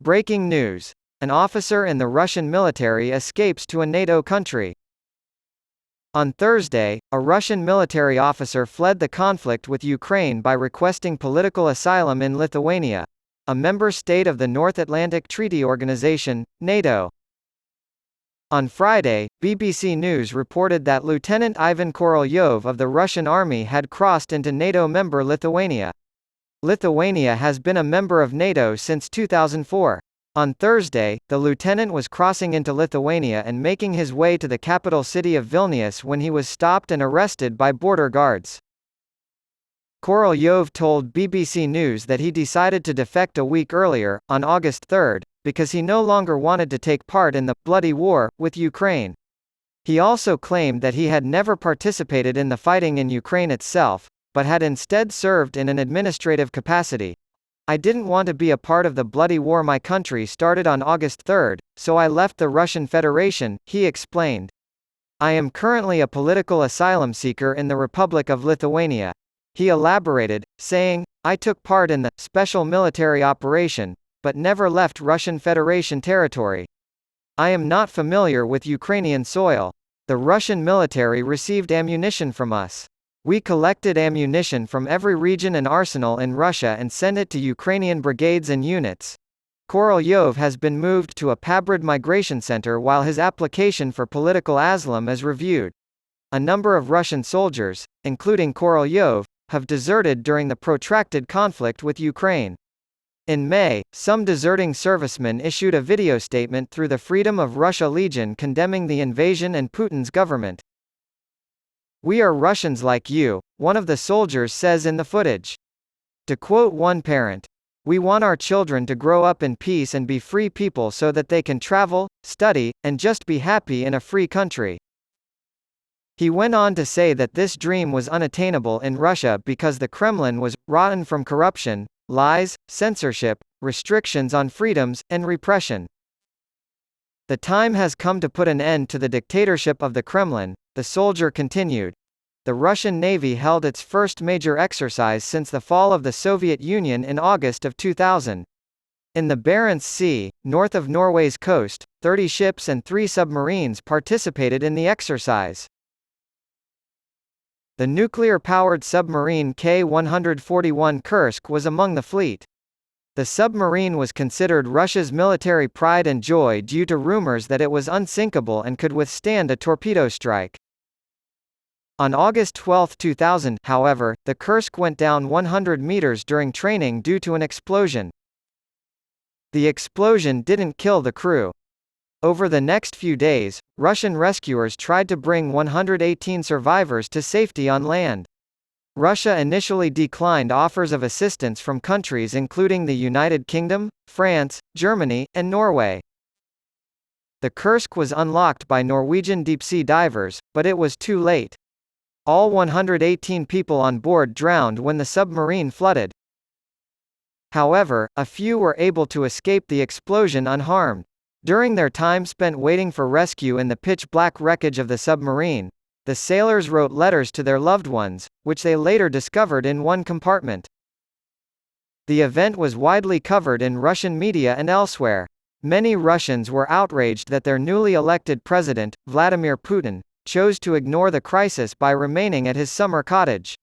Breaking news. An officer in the Russian military escapes to a NATO country. On Thursday, a Russian military officer fled the conflict with Ukraine by requesting political asylum in Lithuania, a member state of the North Atlantic Treaty Organization, NATO. On Friday, BBC News reported that Lieutenant Ivan Korolyov of the Russian army had crossed into NATO member Lithuania. Lithuania has been a member of NATO since 2004. On Thursday, the lieutenant was crossing into Lithuania and making his way to the capital city of Vilnius when he was stopped and arrested by border guards. Korolyov told BBC News that he decided to defect a week earlier, on August 3, because he no longer wanted to take part in the bloody war with Ukraine. He also claimed that he had never participated in the fighting in Ukraine itself, but had instead served in an administrative capacity. "I didn't want to be a part of the bloody war my country started on August 3, so I left the Russian Federation," he explained. "I am currently a political asylum seeker in the Republic of Lithuania," he elaborated, saying, "I took part in the special military operation, but never left Russian Federation territory. I am not familiar with Ukrainian soil. The Russian military received ammunition from us. We collected ammunition from every region and arsenal in Russia and sent it to Ukrainian brigades and units." Korolyov has been moved to a Pabrid migration center while his application for political asylum is reviewed. A number of Russian soldiers, including Korolyov, have deserted during the protracted conflict with Ukraine. In May, some deserting servicemen issued a video statement through the Freedom of Russia Legion condemning the invasion and Putin's government. "We are Russians like you," one of the soldiers says in the footage. To quote one parent, "We want our children to grow up in peace and be free people so that they can travel, study, and just be happy in a free country." He went on to say that this dream was unattainable in Russia because the Kremlin was rotten from corruption, lies, censorship, restrictions on freedoms, and repression. "The time has come to put an end to the dictatorship of the Kremlin," the soldier continued. The Russian Navy held its first major exercise since the fall of the Soviet Union in August of 2000. In the Barents Sea, north of Norway's coast, 30 ships and 3 submarines participated in the exercise. The nuclear-powered submarine K-141 Kursk was among the fleet. The submarine was considered Russia's military pride and joy due to rumors that it was unsinkable and could withstand a torpedo strike. On August 12, 2000, however, the Kursk went down 100 meters during training due to an explosion. The explosion didn't kill the crew. Over the next few days, Russian rescuers tried to bring 118 survivors to safety on land. Russia initially declined offers of assistance from countries including the United Kingdom, France, Germany, and Norway. The Kursk was unlocked by Norwegian deep-sea divers, but it was too late. All 118 people on board drowned when the submarine flooded. However, a few were able to escape the explosion unharmed. During their time spent waiting for rescue in the pitch-black wreckage of the submarine, the sailors wrote letters to their loved ones, which they later discovered in one compartment. The event was widely covered in Russian media and elsewhere. Many Russians were outraged that their newly elected president, Vladimir Putin, chose to ignore the crisis by remaining at his summer cottage.